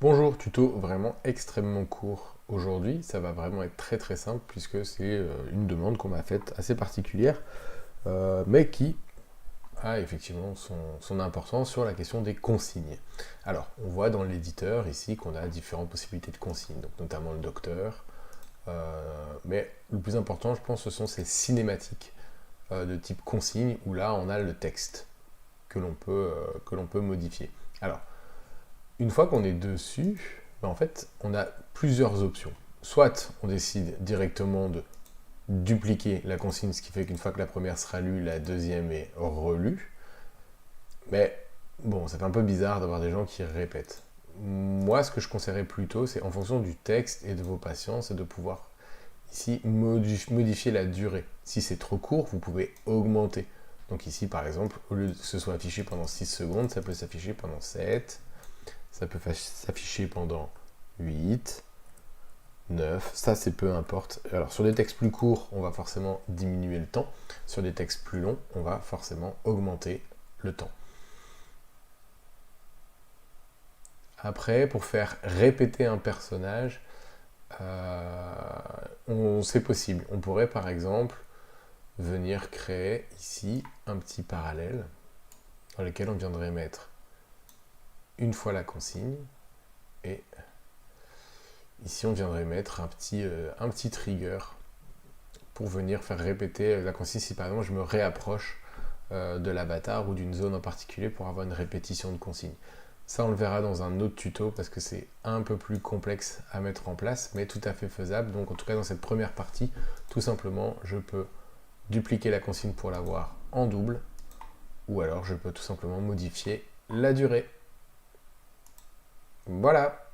Bonjour, tuto vraiment extrêmement court aujourd'hui, ça va vraiment être très simple puisque c'est une demande qu'on m'a faite assez particulière, mais qui a effectivement son importance sur la question des consignes. Alors, on voit dans l'éditeur ici qu'on a différentes possibilités de consignes, donc notamment le docteur, mais le plus important je pense ce sont ces cinématiques de type consigne où là on a le texte que l'on peut modifier. Alors, une fois qu'on est dessus, ben en fait, on a plusieurs options. Soit on décide directement de dupliquer la consigne, ce qui fait qu'une fois que la première sera lue, la deuxième est relue. Mais bon, ça fait un peu bizarre d'avoir des gens qui répètent. Moi, ce que je conseillerais plutôt, c'est en fonction du texte et de vos patients, c'est de pouvoir ici modifier la durée. Si c'est trop court, vous pouvez augmenter. Donc ici, par exemple, au lieu que ce soit affiché pendant 6 secondes, ça peut s'afficher pendant 7. Ça peut s'afficher pendant 8, 9, ça c'est peu importe. Alors sur des textes plus courts, on va forcément diminuer le temps. Sur des textes plus longs, on va forcément augmenter le temps. Après, pour faire répéter un personnage, c'est possible. On pourrait par exemple venir créer ici un petit parallèle dans lequel on viendrait mettre une fois la consigne et ici on viendrait mettre un petit trigger pour venir faire répéter la consigne si par exemple je me réapproche de l'avatar ou d'une zone en particulier pour avoir une répétition de consigne. Ça on le verra dans un autre tuto parce que c'est un peu plus complexe à mettre en place mais tout à fait faisable. Donc en tout cas dans cette première partie, tout simplement je peux dupliquer la consigne pour l'avoir en double ou alors je peux tout simplement modifier la durée. Voilà.